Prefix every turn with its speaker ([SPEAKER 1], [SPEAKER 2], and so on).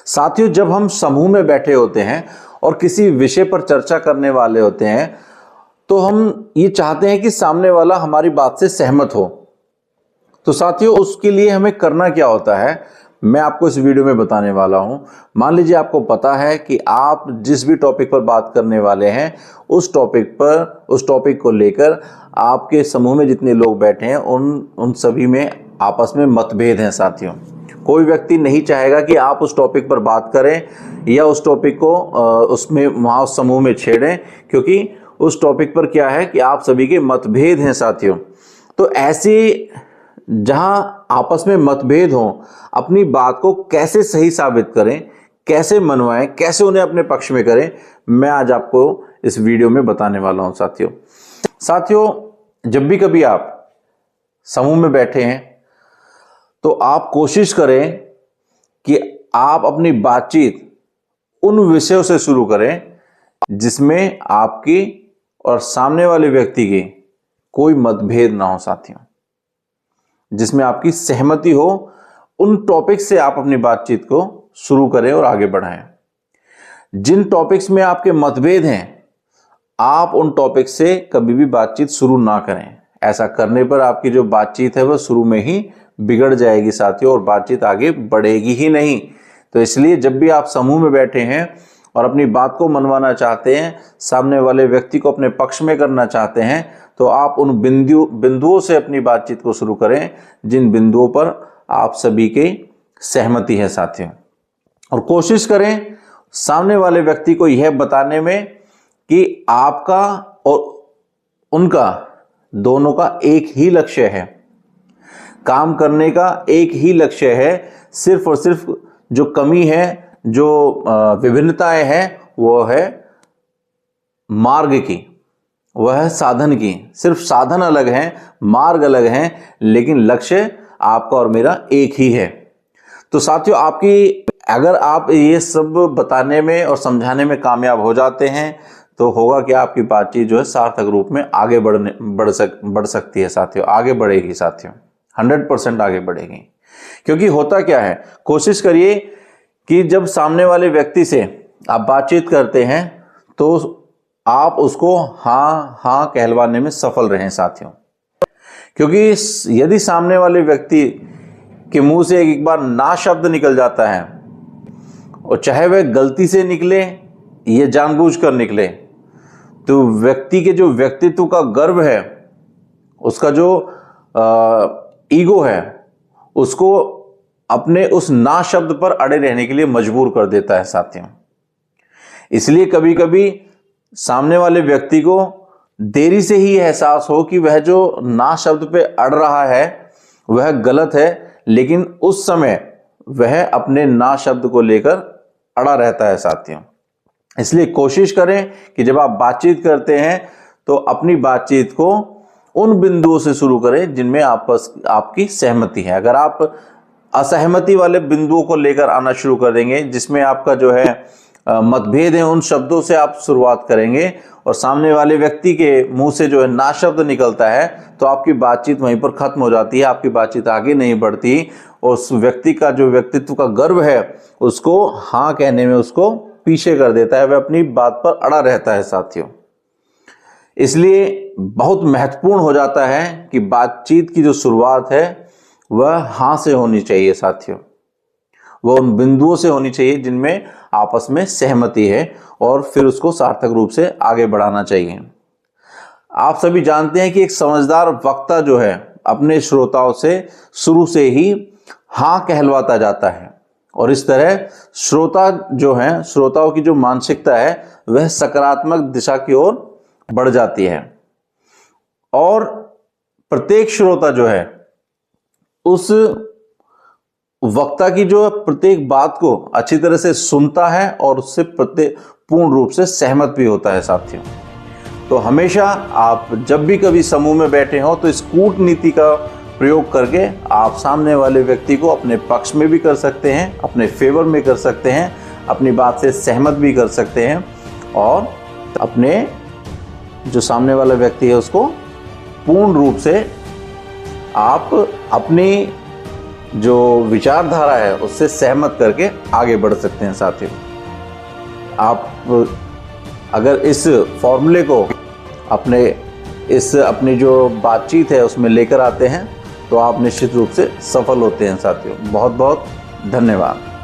[SPEAKER 1] साथियों, जब हम समूह में बैठे होते हैं और किसी विषय पर चर्चा करने वाले होते हैं तो हम ये चाहते हैं कि सामने वाला हमारी बात से सहमत हो। तो साथियों, उसके लिए हमें करना क्या होता है, मैं आपको इस वीडियो में बताने वाला हूं। मान लीजिए आपको पता है कि आप जिस भी टॉपिक पर बात करने वाले हैं उस टॉपिक को लेकर आपके समूह में जितने लोग बैठे हैं उन सभी में आपस में मतभेद हैं। साथियों, कोई व्यक्ति नहीं चाहेगा कि आप उस टॉपिक पर बात करें या उस टॉपिक को वहां उस समूह में छेड़ें, क्योंकि उस टॉपिक पर क्या है कि आप सभी के मतभेद हैं। साथियों, तो ऐसे जहां आपस में मतभेद हो, अपनी बात को कैसे सही साबित करें, कैसे मनवाएं, कैसे उन्हें अपने पक्ष में करें, मैं आज आपको इस वीडियो में बताने वाला हूं। साथियों, जब भी कभी आप समूह में बैठे हैं तो आप कोशिश करें कि आप अपनी बातचीत उन विषयों से शुरू करें जिसमें आपकी और सामने वाले व्यक्ति की कोई मतभेद ना हो। साथियों, जिसमें आपकी सहमति हो, उन टॉपिक से आप अपनी बातचीत को शुरू करें और आगे बढ़ाएं। जिन टॉपिक्स में आपके मतभेद हैं, आप उन टॉपिक से कभी भी बातचीत शुरू ना करें। ऐसा करने पर आपकी जो बातचीत है वह शुरू में ही बिगड़ जाएगी साथियों, और बातचीत आगे बढ़ेगी ही नहीं। तो इसलिए जब भी आप समूह में बैठे हैं और अपनी बात को मनवाना चाहते हैं, सामने वाले व्यक्ति को अपने पक्ष में करना चाहते हैं, तो आप उन बिंदुओं से अपनी बातचीत को शुरू करें जिन बिंदुओं पर आप सभी की सहमति है। साथियों, और कोशिश करें सामने वाले व्यक्ति को यह बताने में कि आपका और उनका दोनों का एक ही लक्ष्य है, काम करने का एक ही लक्ष्य है। सिर्फ और सिर्फ जो कमी है, जो विभिन्नताएं हैं, वो है मार्ग की, वह है साधन की। सिर्फ साधन अलग हैं, मार्ग अलग हैं, लेकिन लक्ष्य आपका और मेरा एक ही है। तो साथियों, अगर आप ये सब बताने में और समझाने में कामयाब हो जाते हैं तो होगा कि आपकी बातचीत जो है सार्थक रूप में आगे बढ़ सकती है। साथियों, आगे बढ़ेगी। साथियों, 100% आगे बढ़ेगी। क्योंकि होता क्या है, कोशिश करिए कि जब सामने वाले व्यक्ति से आप बातचीत करते हैं तो आप उसको हाँ कहलवाने में सफल रहें। साथियों, क्योंकि यदि सामने वाले व्यक्ति के मुंह से एक बार ना शब्द निकल जाता है, और चाहे वह गलती से निकले या जानबूझकर निकले, तो व्यक्ति के जो व्यक्तित्व का गर्व है, उसका जो ईगो है, उसको अपने उस ना शब्द पर अड़े रहने के लिए मजबूर कर देता है। साथियों, इसलिए कभी कभी सामने वाले व्यक्ति को देरी से ही एहसास हो कि वह जो ना शब्द पे अड़ रहा है वह गलत है, लेकिन उस समय वह अपने ना शब्द को लेकर अड़ा रहता है। साथियों, इसलिए कोशिश करें कि जब आप बातचीत करते हैं तो अपनी बातचीत को उन बिंदुओं से शुरू करें जिनमें आपकी सहमति है। अगर आप असहमति वाले बिंदुओं को लेकर आना शुरू कर देंगे, जिसमें आपका जो है मतभेद है, उन शब्दों से आप शुरुआत करेंगे और सामने वाले व्यक्ति के मुंह से जो है ना शब्द निकलता है, तो आपकी बातचीत वहीं पर खत्म हो जाती है। आपकी बातचीत आगे नहीं बढ़ती। उस व्यक्ति का जो व्यक्तित्व का गर्व है उसको हाँ कहने में उसको पीछे कर देता है, वह अपनी बात पर अड़ा रहता है। साथियों, इसलिए बहुत महत्वपूर्ण हो जाता है कि बातचीत की जो शुरुआत है वह हाँ से होनी चाहिए। साथियों, वह उन बिंदुओं से होनी चाहिए जिनमें आपस में सहमति है, और फिर उसको सार्थक रूप से आगे बढ़ाना चाहिए। आप सभी जानते हैं कि एक समझदार वक्ता जो है अपने श्रोताओं से शुरू से ही हाँ कहलवाता जाता है, और इस तरह श्रोताओं की जो मानसिकता है वह सकारात्मक दिशा की ओर बढ़ जाती है, और प्रत्येक श्रोता जो है उस वक्ता की जो प्रत्येक बात को अच्छी तरह से सुनता है और उससे पूर्ण रूप से सहमत भी होता है। साथियों, तो हमेशा आप जब भी कभी समूह में बैठे हो तो इस कूटनीति का प्रयोग करके आप सामने वाले व्यक्ति को अपने पक्ष में भी कर सकते हैं, अपने फेवर में कर सकते हैं, अपनी बात से सहमत भी कर सकते हैं, और अपने जो सामने वाला व्यक्ति है उसको पूर्ण रूप से आप अपनी जो विचारधारा है उससे सहमत करके आगे बढ़ सकते हैं। साथियों, आप अगर इस फॉर्मूले को अपनी जो बातचीत है उसमें लेकर आते हैं तो आप निश्चित रूप से सफल होते हैं। साथियों, बहुत बहुत धन्यवाद।